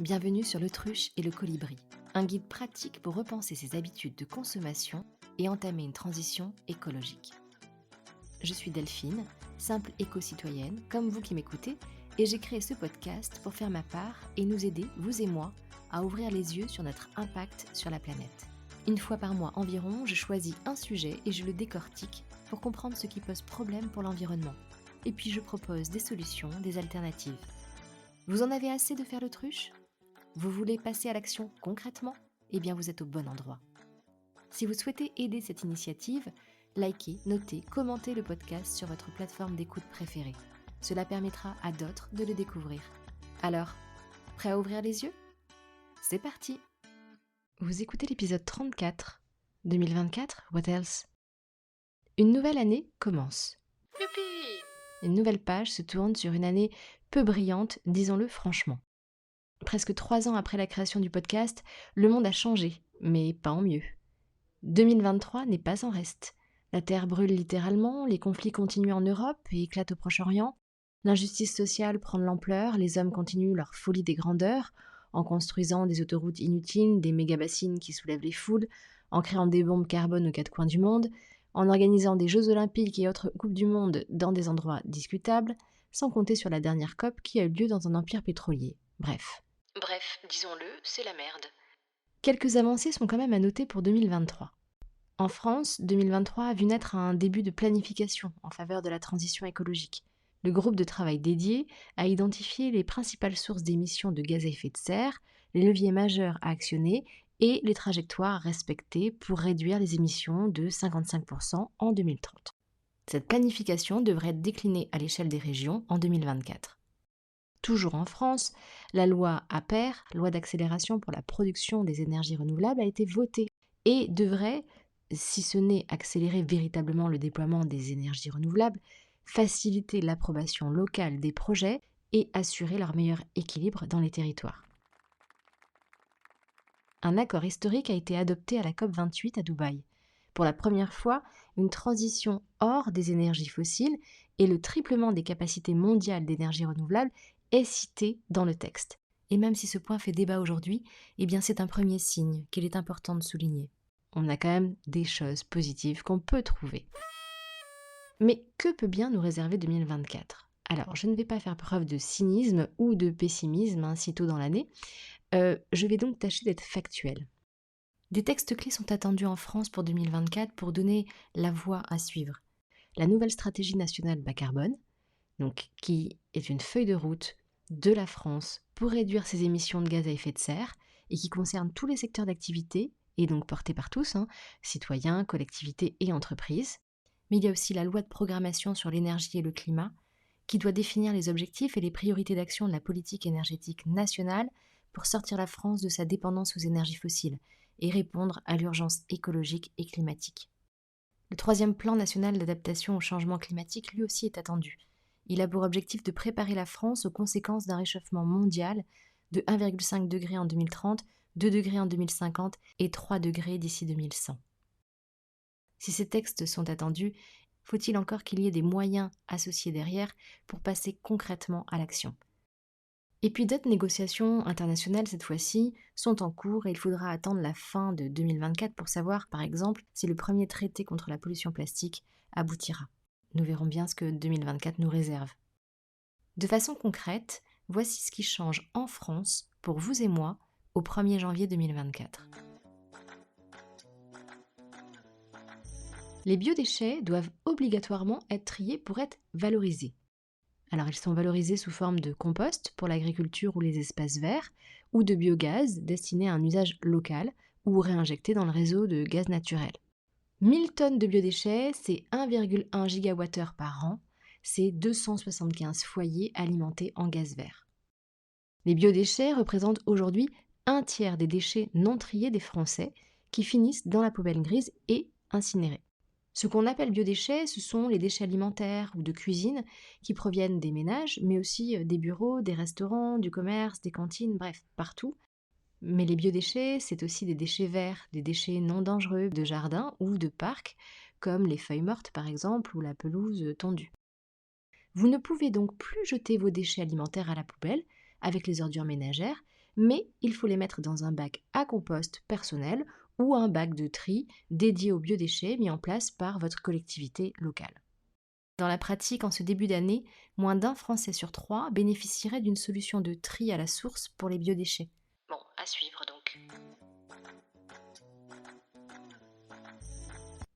Bienvenue sur l'Autruche et le Colibri, un guide pratique pour repenser ses habitudes de consommation et entamer une transition écologique. Je suis Delphine, simple éco-citoyenne, comme vous qui m'écoutez, et j'ai créé ce podcast pour faire ma part et nous aider, vous et moi, à ouvrir les yeux sur notre impact sur la planète. Une fois par mois environ, je choisis un sujet et je le décortique pour comprendre ce qui pose problème pour l'environnement. Et puis je propose des solutions, des alternatives. Vous en avez assez de faire l'autruche ? Vous voulez passer à l'action concrètement ? Eh bien vous êtes au bon endroit. Si vous souhaitez aider cette initiative, likez, notez, commentez le podcast sur votre plateforme d'écoute préférée. Cela permettra à d'autres de le découvrir. Alors, prêt à ouvrir les yeux ? C'est parti ! Vous écoutez l'épisode 34. 2024, what else ? Une nouvelle année commence. Youpi ! Une nouvelle page se tourne sur une année peu brillante, disons-le franchement. Presque 3 ans après la création du podcast, le monde a changé, mais pas en mieux. 2023 n'est pas en reste. La Terre brûle littéralement, les conflits continuent en Europe et éclatent au Proche-Orient. L'injustice sociale prend de l'ampleur, les hommes continuent leur folie des grandeurs, en construisant des autoroutes inutiles, des méga-bassines qui soulèvent les foules, en créant des bombes carbone aux 4 coins du monde, en organisant des Jeux Olympiques et autres Coupes du Monde dans des endroits discutables, sans compter sur la dernière COP qui a eu lieu dans un empire pétrolier. Bref, disons-le, c'est la merde. Quelques avancées sont quand même à noter pour 2023. En France, 2023 a vu naître un début de planification en faveur de la transition écologique. Le groupe de travail dédié a identifié les principales sources d'émissions de gaz à effet de serre, les leviers majeurs à actionner et les trajectoires à respecter pour réduire les émissions de 55% en 2030. Cette planification devrait être déclinée à l'échelle des régions en 2024. Toujours en France, la loi APER, loi d'accélération pour la production des énergies renouvelables, a été votée et devrait, si ce n'est accélérer véritablement le déploiement des énergies renouvelables, faciliter l'approbation locale des projets et assurer leur meilleur équilibre dans les territoires. Un accord historique a été adopté à la COP28 à Dubaï. Pour la première fois, une transition hors des énergies fossiles et le triplement des capacités mondiales d'énergie renouvelable est cité dans le texte. Et même si ce point fait débat aujourd'hui, eh bien c'est un premier signe qu'il est important de souligner. On a quand même des choses positives qu'on peut trouver. Mais que peut bien nous réserver 2024 ? Alors, je ne vais pas faire preuve de cynisme ou de pessimisme si tôt dans l'année. Je vais donc tâcher d'être factuelle. Des textes clés sont attendus en France pour 2024 pour donner la voie à suivre. La nouvelle stratégie nationale bas carbone, qui est une feuille de route de la France pour réduire ses émissions de gaz à effet de serre et qui concerne tous les secteurs d'activité et donc portée par tous, citoyens, collectivités et entreprises. Mais il y a aussi la loi de programmation sur l'énergie et le climat qui doit définir les objectifs et les priorités d'action de la politique énergétique nationale pour sortir la France de sa dépendance aux énergies fossiles et répondre à l'urgence écologique et climatique. Le 3e plan national d'adaptation au changement climatique lui aussi est attendu. Il a pour objectif de préparer la France aux conséquences d'un réchauffement mondial de 1,5 degré en 2030, 2 degrés en 2050 et 3 degrés d'ici 2100. Si ces textes sont attendus, faut-il encore qu'il y ait des moyens associés derrière pour passer concrètement à l'action ? Et puis d'autres négociations internationales cette fois-ci sont en cours et il faudra attendre la fin de 2024 pour savoir par exemple si le premier traité contre la pollution plastique aboutira. Nous verrons bien ce que 2024 nous réserve. De façon concrète, voici ce qui change en France pour vous et moi au 1er janvier 2024. Les biodéchets doivent obligatoirement être triés pour être valorisés. Alors ils sont valorisés sous forme de compost pour l'agriculture ou les espaces verts, ou de biogaz destiné à un usage local ou réinjecté dans le réseau de gaz naturel. 1000 tonnes de biodéchets, c'est 1,1 gigawattheure par an, c'est 275 foyers alimentés en gaz vert. Les biodéchets représentent aujourd'hui 1/3 des déchets non triés des Français qui finissent dans la poubelle grise et incinérés. Ce qu'on appelle biodéchets, ce sont les déchets alimentaires ou de cuisine qui proviennent des ménages, mais aussi des bureaux, des restaurants, du commerce, des cantines, bref, partout. Mais les biodéchets, c'est aussi des déchets verts, des déchets non dangereux de jardin ou de parc, comme les feuilles mortes par exemple ou la pelouse tondue. Vous ne pouvez donc plus jeter vos déchets alimentaires à la poubelle, avec les ordures ménagères, mais il faut les mettre dans un bac à compost personnel ou un bac de tri dédié aux biodéchets mis en place par votre collectivité locale. Dans la pratique, en ce début d'année, moins d'1 Français sur 3 bénéficierait d'une solution de tri à la source pour les biodéchets. Bon, à suivre donc.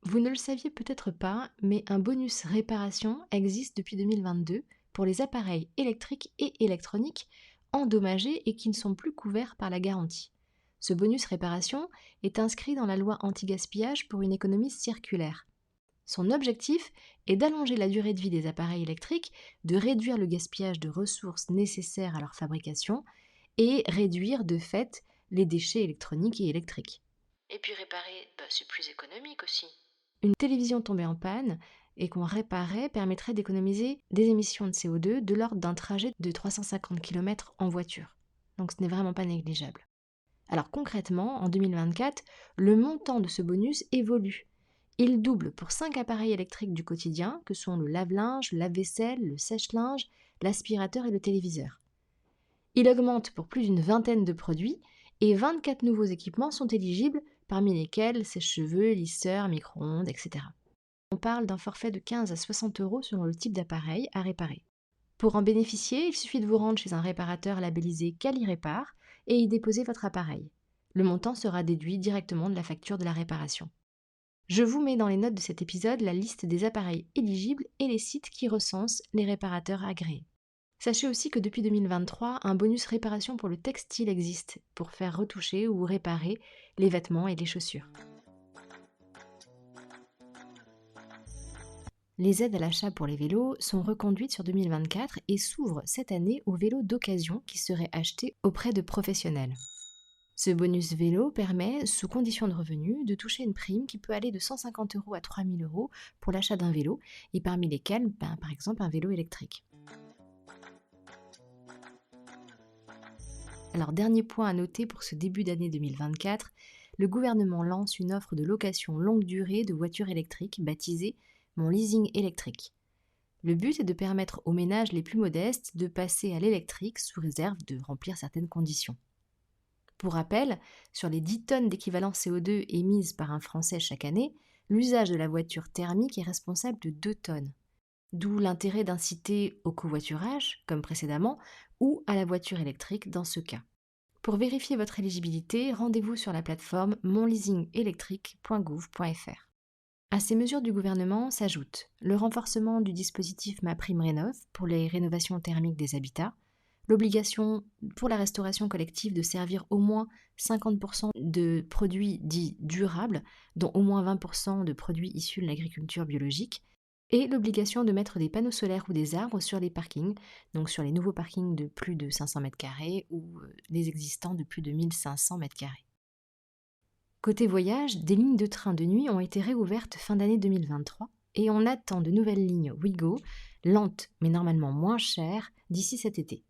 Vous ne le saviez peut-être pas, mais un bonus réparation existe depuis 2022 pour les appareils électriques et électroniques endommagés et qui ne sont plus couverts par la garantie. Ce bonus réparation est inscrit dans la loi anti-gaspillage pour une économie circulaire. Son objectif est d'allonger la durée de vie des appareils électriques, de réduire le gaspillage de ressources nécessaires à leur fabrication et réduire de fait les déchets électroniques et électriques. Et puis réparer, c'est plus économique aussi. Une télévision tombée en panne et qu'on réparait permettrait d'économiser des émissions de CO2 de l'ordre d'un trajet de 350 km en voiture. Donc ce n'est vraiment pas négligeable. Alors concrètement, en 2024, le montant de ce bonus évolue. Il double pour 5 appareils électriques du quotidien, que sont le lave-linge, le lave-vaisselle, le sèche-linge, l'aspirateur et le téléviseur. Il augmente pour plus d'une vingtaine de produits et 24 nouveaux équipements sont éligibles, parmi lesquels sèche-cheveux, lisseurs, micro-ondes, etc. On parle d'un forfait de 15 à 60 € selon le type d'appareil à réparer. Pour en bénéficier, il suffit de vous rendre chez un réparateur labellisé Quali-Répare et y déposer votre appareil. Le montant sera déduit directement de la facture de la réparation. Je vous mets dans les notes de cet épisode la liste des appareils éligibles et les sites qui recensent les réparateurs agréés. Sachez aussi que depuis 2023, un bonus réparation pour le textile existe, pour faire retoucher ou réparer les vêtements et les chaussures. Les aides à l'achat pour les vélos sont reconduites sur 2024 et s'ouvrent cette année aux vélos d'occasion qui seraient achetés auprès de professionnels. Ce bonus vélo permet, sous condition de revenus, de toucher une prime qui peut aller de 150 € à 3 000 € pour l'achat d'un vélo, et parmi lesquels, par exemple, un vélo électrique. Alors, dernier point à noter pour ce début d'année 2024, le gouvernement lance une offre de location longue durée de voitures électriques baptisée « Mon leasing électrique ». Le but est de permettre aux ménages les plus modestes de passer à l'électrique sous réserve de remplir certaines conditions. Pour rappel, sur les 10 tonnes d'équivalent CO2 émises par un Français chaque année, l'usage de la voiture thermique est responsable de 2 tonnes. D'où l'intérêt d'inciter au covoiturage, comme précédemment, ou à la voiture électrique dans ce cas. Pour vérifier votre éligibilité, rendez-vous sur la plateforme monleasingelectrique.gouv.fr. À ces mesures du gouvernement s'ajoute le renforcement du dispositif MaPrimeRénov' pour les rénovations thermiques des habitats, l'obligation pour la restauration collective de servir au moins 50% de produits dits durables, dont au moins 20% de produits issus de l'agriculture biologique, et l'obligation de mettre des panneaux solaires ou des arbres sur les parkings, donc sur les nouveaux parkings de plus de 500 m² ou les existants de plus de 1500 m². Côté voyage, des lignes de train de nuit ont été réouvertes fin d'année 2023 et on attend de nouvelles lignes Ouigo, lentes mais normalement moins chères, d'ici cet été.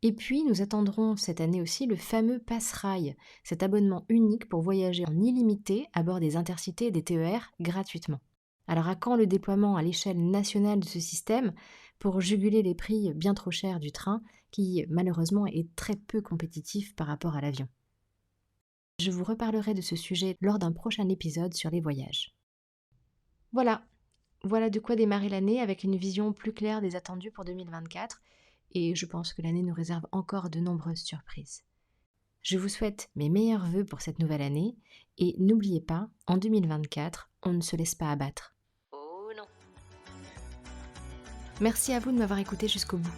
Et puis, nous attendrons cette année aussi le fameux Pass-Rail, cet abonnement unique pour voyager en illimité à bord des intercités et des TER gratuitement. Alors à quand le déploiement à l'échelle nationale de ce système pour juguler les prix bien trop chers du train qui malheureusement est très peu compétitif par rapport à l'avion? Je vous reparlerai de ce sujet lors d'un prochain épisode sur les voyages. Voilà de quoi démarrer l'année avec une vision plus claire des attendus pour 2024. Et je pense que l'année nous réserve encore de nombreuses surprises. Je vous souhaite mes meilleurs vœux pour cette nouvelle année et n'oubliez pas, en 2024, on ne se laisse pas abattre. Oh non! Merci à vous de m'avoir écouté jusqu'au bout.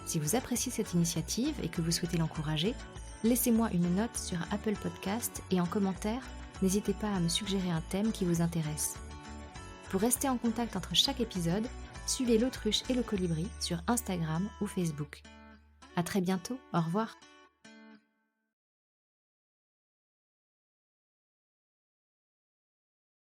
Si vous appréciez cette initiative et que vous souhaitez l'encourager, laissez-moi une note sur Apple Podcast et en commentaire, n'hésitez pas à me suggérer un thème qui vous intéresse. Pour rester en contact entre chaque épisode, suivez l'Autruche et le Colibri sur Instagram ou Facebook. À très bientôt, au revoir.